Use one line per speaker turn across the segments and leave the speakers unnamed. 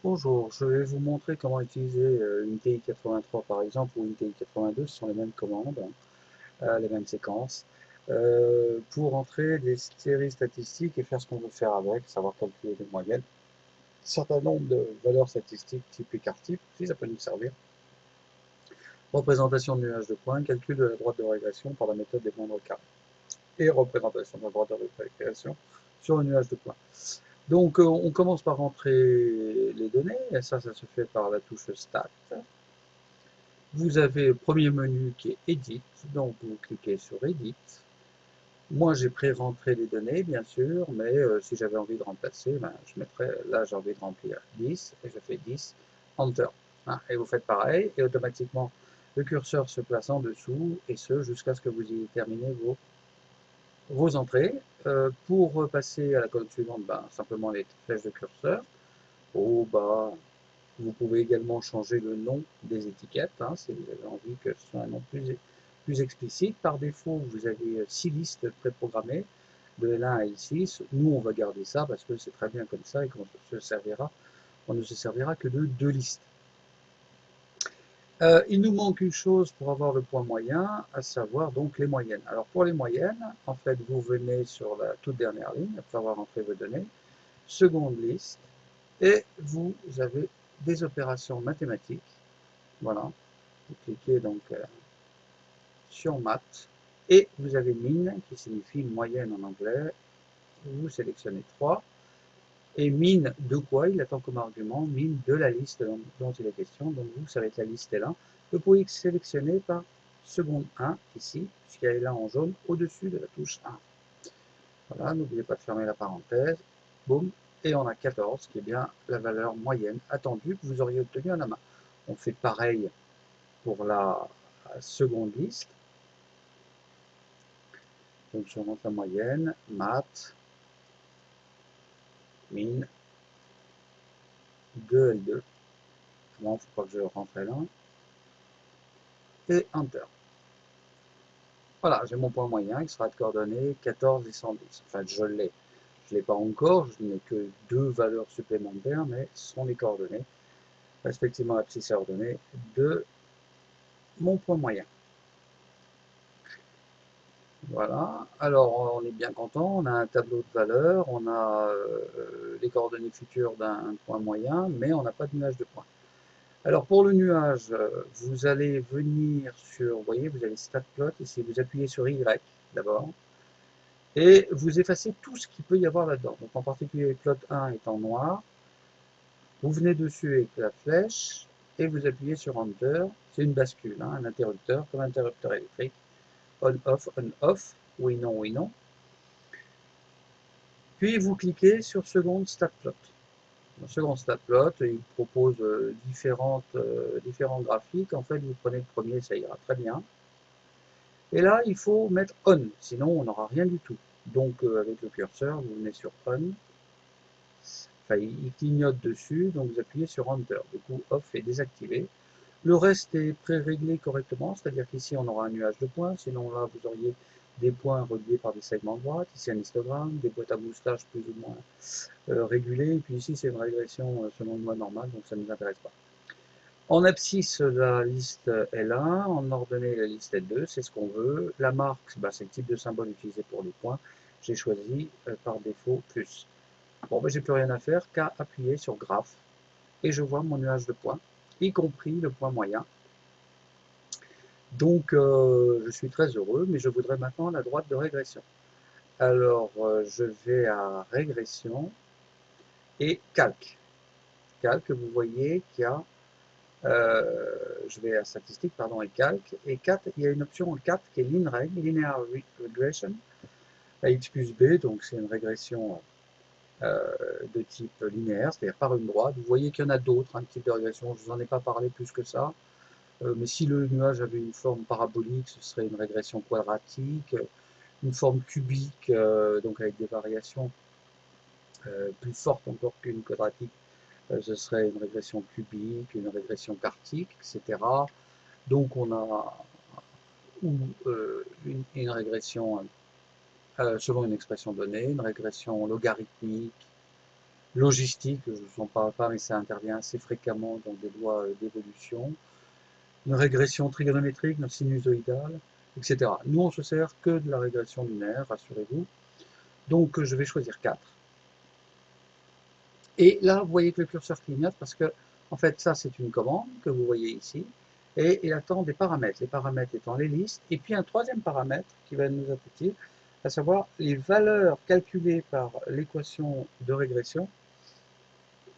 Bonjour, je vais vous montrer comment utiliser une TI-83 par exemple ou une TI-82, ce sont les mêmes commandes, les mêmes séquences, pour entrer des séries statistiques et faire ce qu'on veut faire avec, savoir calculer des moyennes, un certain nombre de valeurs statistiques type écart-type, si ça peut nous servir, représentation de nuages de points, calcul de la droite de régression par la méthode des moindres cas, et représentation de la droite de régression sur un nuage de points. Donc, on commence par rentrer les données, et ça se fait par la touche Stat. Vous avez le premier menu qui est Edit, donc vous cliquez sur Edit. Moi, j'ai pré-rentré les données, bien sûr, mais si j'avais envie de remplacer, ben, je mettrais, là, j'ai envie de remplir 10, et je fais 10, Enter. Hein, et vous faites pareil, et automatiquement, le curseur se place en dessous, et ce, jusqu'à ce que vous ayez terminé vos entrées. Pour passer à la colonne suivante, ben, simplement les flèches de curseur, haut, bas. Vous pouvez également changer le nom des étiquettes, hein, si vous avez envie que ce soit un nom plus explicite. Par défaut, vous avez 6 listes préprogrammées, de L1 à L6. Nous, on va garder ça parce que c'est très bien comme ça et qu'on ne se servira que de 2 listes. Il nous manque une chose pour avoir le point moyen, à savoir donc les moyennes. Alors pour les moyennes, en fait, vous venez sur la toute dernière ligne, après avoir entré vos données, seconde liste, et vous avez des opérations mathématiques. Voilà, vous cliquez donc sur Maths, et vous avez Min, qui signifie moyenne en anglais. Vous sélectionnez 3, et min de quoi il attend comme argument? Min de la liste dont il est question, donc vous, ça va être la liste L1. Vous pouvez sélectionner par seconde 1, ici, puisqu'il y a L1 en jaune, au-dessus de la touche 1. Voilà, n'oubliez pas de fermer la parenthèse. Boum, et on a 14, qui est bien la valeur moyenne attendue que vous auriez obtenue à la main. On fait pareil pour la seconde liste. Donc je remonte la moyenne, maths, min, 2L2. Bon, il ne faut pas que je rentre L1. Et Enter. Voilà, j'ai mon point moyen qui sera de coordonnées 14 et 110. Enfin, je l'ai. Je ne l'ai pas encore, je n'ai que 2 valeurs supplémentaires, mais ce sont les coordonnées, respectivement l'abscisse et ordonnée, de mon point moyen. Voilà, alors on est bien content, on a un tableau de valeurs, on a les coordonnées futures d'un point moyen, mais on n'a pas de nuage de points. Alors pour le nuage, vous allez venir sur, vous voyez, vous avez Stat Plot, ici vous appuyez sur Y d'abord, et vous effacez tout ce qu'il peut y avoir là-dedans. Donc en particulier plot 1 est en noir, vous venez dessus avec la flèche, et vous appuyez sur Enter, c'est une bascule, hein, un interrupteur, comme un interrupteur électrique, on-off, oui, non, oui, non. Puis vous cliquez sur seconde stat plot. Dans second stat plot, il propose différents graphiques. En fait, vous prenez le premier, ça ira très bien. Et là, il faut mettre on, sinon on n'aura rien du tout. Donc avec le curseur, vous venez sur on. Enfin, il clignote dessus, donc vous appuyez sur Enter. Du coup, off est désactivé. Le reste est pré-réglé correctement, c'est-à-dire qu'ici on aura un nuage de points, sinon là vous auriez des points reliés par des segments de droite, ici un histogramme, des boîtes à moustaches plus ou moins régulées, et puis ici c'est une régression selon le loi normal, donc ça ne nous intéresse pas. En abscisse, la liste L1, en ordonnée la liste L2, c'est ce qu'on veut. La marque, bah, c'est le type de symbole utilisé pour les points. J'ai choisi par défaut plus. Bon, ben, j'ai plus rien à faire qu'à appuyer sur graphe et je vois mon nuage de points, y compris le point moyen. Donc, je suis très heureux, mais je voudrais maintenant la droite de régression. Alors, je vais à régression et calque. Calque, vous voyez qu'il y a, je vais à statistique, pardon, et calque. Et 4, il y a une option en 4 qui est LinReg, Linear Regression, à x plus b, donc c'est une régression de type linéaire, c'est-à-dire par une droite. Vous voyez qu'il y en a d'autres, un type de régression, je ne vous en ai pas parlé plus que ça. Mais si le nuage avait une forme parabolique, ce serait une régression quadratique, une forme cubique, donc avec des variations plus fortes encore qu'une quadratique, ce serait une régression cubique, une régression quartique, etc. Donc on a une régression selon une expression donnée, une régression logarithmique, logistique, je ne vous en parle pas, mais ça intervient assez fréquemment dans des lois d'évolution, une régression trigonométrique, une sinusoïdale, etc. Nous, on se sert que de la régression linéaire, rassurez-vous. Donc, je vais choisir 4. Et là, vous voyez que le curseur clignote parce que, en fait, ça, c'est une commande que vous voyez ici. Et il attend des paramètres, les paramètres étant les listes, et puis un troisième paramètre qui va nous être utile, à savoir les valeurs calculées par l'équation de régression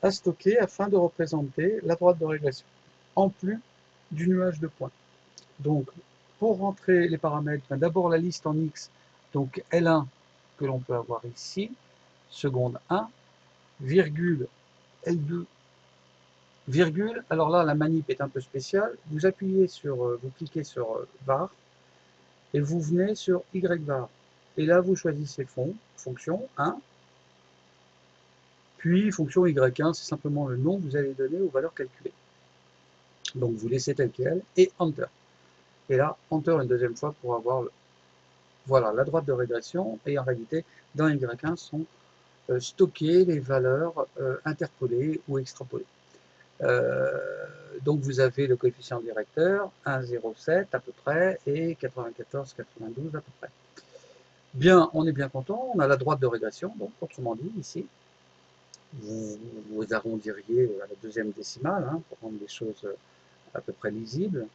à stocker afin de représenter la droite de régression, en plus du nuage de points. Donc, pour rentrer les paramètres, d'abord la liste en X, donc L1 que l'on peut avoir ici, seconde 1, virgule L2, virgule, alors là la manip est un peu spéciale, vous appuyez sur, vous cliquez sur var, et vous venez sur yvar, et là vous choisissez fonction 1, puis fonction y1, c'est simplement le nom que vous allez donner aux valeurs calculées. Donc vous laissez tel quel, et Enter. Et là, Enter une deuxième fois pour avoir voilà, la droite de régression, et en réalité, dans Y1 sont stockées les valeurs interpolées ou extrapolées. Donc vous avez le coefficient directeur, 1,07 à peu près, et 94,92 à peu près. Bien, on est bien content, on a la droite de régression, donc autrement dit, ici, vous arrondiriez à la deuxième décimale, hein, pour rendre les choses à peu près lisibles.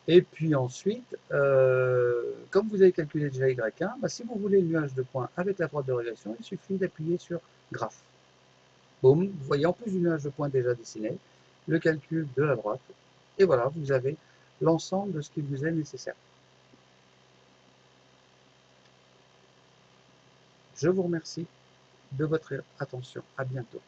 Et puis ensuite, comme vous avez calculé déjà Y1, bah, si vous voulez le nuage de points avec la droite de régression, il suffit d'appuyer sur Graphe. Boum, vous voyez en plus du nuage de points déjà dessiné, le calcul de la droite. Et voilà, vous avez l'ensemble de ce qui vous est nécessaire. Je vous remercie de votre attention. À bientôt.